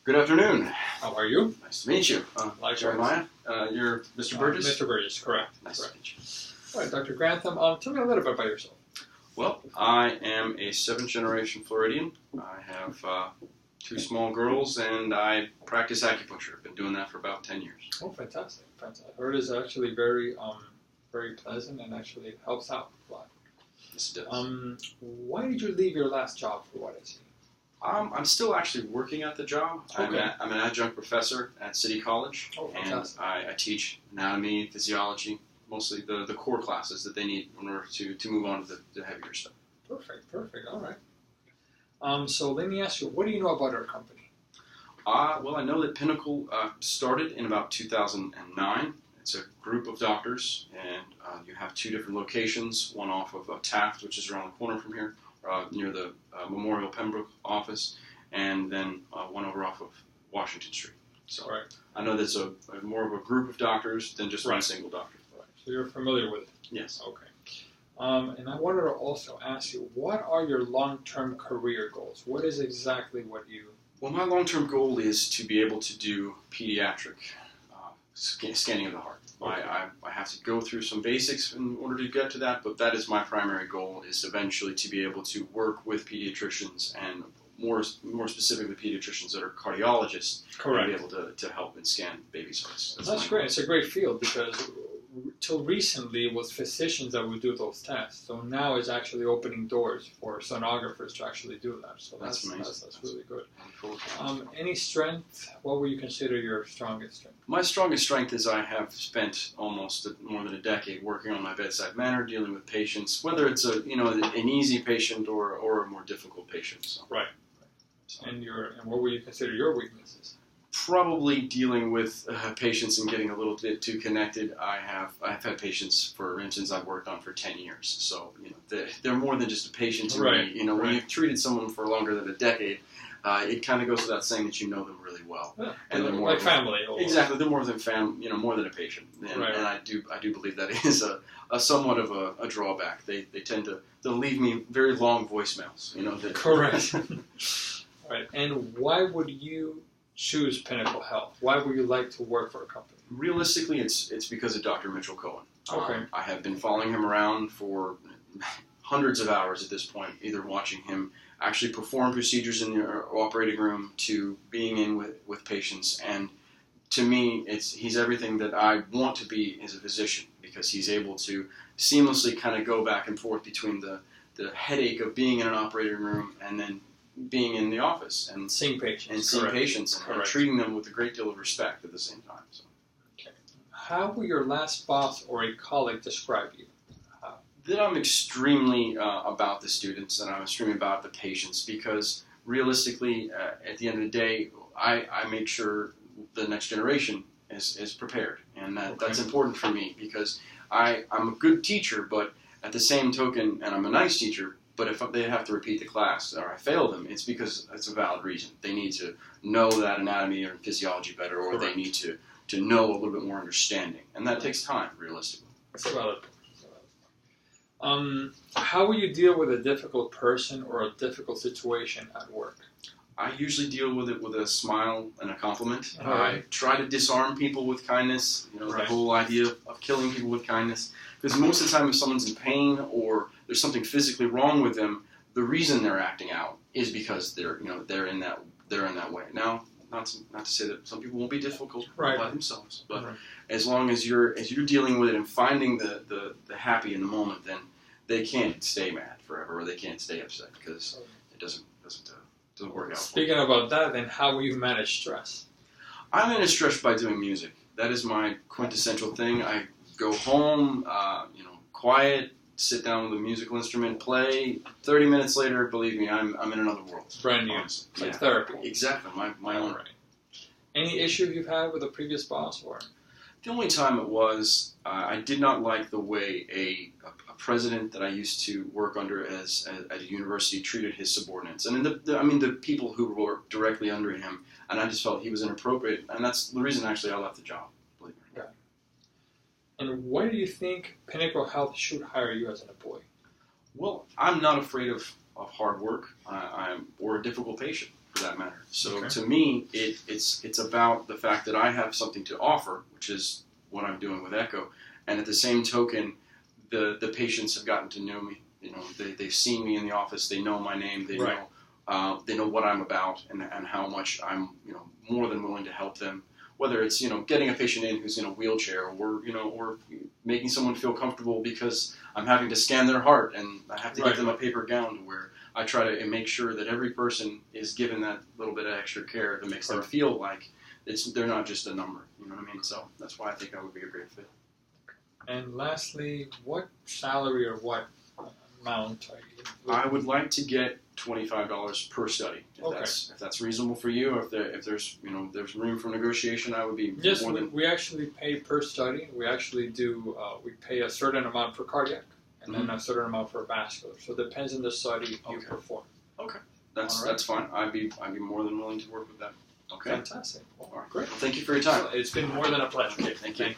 Good afternoon. How are you? Nice to meet you. Jeremiah, you're Mr. Berges? Mr. Berges, correct. Nice to meet you. All right, Dr. Grantham, tell me a little bit about yourself. Well, I am a 7th-generation Floridian. I have 2 small girls, and I practice acupuncture. I've been doing that for about 10 years. Oh, fantastic. Fantastic. I heard it's actually very pleasant and actually helps out a lot. Yes, it does. Why did you leave your last job, for what I see? I'm still actually working at the job. Okay. I'm an adjunct professor at City College, and I teach anatomy, physiology, mostly the core classes that they need in order to move on to the heavier stuff. Perfect. All right. So let me ask you, what do you know about our company? Well, I know that Pinnacle started in about 2009. It's a group of doctors, and you have 2 different locations, one off of Taft, which is around the corner from here, near the Memorial Pembroke office, and then one over off of Washington Street. So right. I know there's more of a group of doctors than just one single doctor. Right. So you're familiar with it? Yes. Okay. And I wanted to also ask you, what are your long-term career goals? What is exactly what you... Well, my long-term goal is to be able to do pediatric scanning of the heart. Okay. I have to go through some basics in order to get to that, but that is my primary goal, is eventually to be able to work with pediatricians, and more specifically pediatricians that are cardiologists. Correct. And be able to help and scan babies' hearts. That's great. It's a great field, because till recently it was physicians that would do those tests. So now it's actually opening doors for sonographers to actually do that. So that's amazing. That's really good. Any strength? What would you consider your strongest strength? My strongest strength is I have spent almost more than a decade working on my bedside manner, dealing with patients, whether it's an easy patient or a more difficult patient. So. Right. So. And what would you consider your weaknesses? Probably dealing with patients and getting a little bit too connected. I've had patients, for instance, I've worked on for 10 years. So they're more than just a patient to me. When you've treated someone for longer than a decade, it kind of goes without saying that you know them really well. Yeah, and they're more like family. Exactly, they're more than more than a patient. And I do believe that is a somewhat of a drawback. They tend to leave me very long voicemails. Correct. Right. And why would you choose Pinnacle Health? Why would you like to work for a company? Realistically, it's because of Dr. Mitchell Cohen. Okay. I have been following him around for hundreds of hours at this point, either watching him actually perform procedures in the operating room to being in with patients. And to me, he's everything that I want to be as a physician, because he's able to seamlessly kind of go back and forth between the headache of being in an operating room and then being in the office and seeing patients, and treating them with a great deal of respect at the same time. So. Okay. How will your last boss or a colleague describe you? That I'm extremely about the students, and I'm extremely about the patients, because realistically, at the end of the day, I make sure the next generation is prepared, and that's important for me, because I'm a good teacher, but at the same token, and I'm a nice teacher, but if they have to repeat the class or I fail them, it's because it's a valid reason. They need to know that anatomy or physiology better, or they need to know a little bit more understanding. And that takes time, realistically. That's valid. How will you deal with a difficult person or a difficult situation at work? I usually deal with it with a smile and a compliment. Right. I try to disarm people with kindness, the whole idea of killing people with kindness. Because most of the time if someone's in pain or there's something physically wrong with them, the reason they're acting out is because they're in that way. Now, not to say that some people won't be difficult by themselves, but as long as you're dealing with it and finding the happy in the moment, then they can't stay mad forever, or they can't stay upset, because it doesn't work out. Speaking about that, then how will you manage stress? I manage stress by doing music. That is my quintessential thing. I go home, quiet, sit down with a musical instrument, play. 30 minutes later, believe me, I'm in another world. Brand new. It's like therapy. Exactly, my own. Right. Any issue you've had with a previous boss, or? The only time it was, I did not like the way a president that I used to work under at a university treated his subordinates, and the people who were directly under him, and I just felt he was inappropriate, and that's the reason actually I left the job. Believe me. Okay. And why do you think Pinnacle Health should hire you as an employee? Well, I'm not afraid of hard work or a difficult patient. for that matter. So Okay. to me, it's about the fact that I have something to offer, which is what I'm doing with Echo, and at the same token, the patients have gotten to know me. You know, they've seen me in the office. They know my name. They Right. they know what I'm about and how much I'm, more than willing to help them. Whether it's, getting a patient in who's in a wheelchair, or making someone feel comfortable because I'm having to scan their heart and I have to Right. give them a paper gown to wear. I try to make sure that every person is given that little bit of extra care that makes them feel like they're not just a number. You know what I mean? So that's why I think I would be a great fit. And lastly, what salary or what amount are you? I would like to get $25 per study. If that's reasonable for you, if there's there's room for negotiation, I would be Yes, more than. we actually pay per study. We actually do. We pay a certain amount for cardiac, and then a certain amount for vascular. So it depends on the study you perform. Okay, that's fine. I'd be more than willing to work with that. Okay, fantastic. All right, great. Well, thank you for your time. It's been more than a pleasure. Okay, thank you.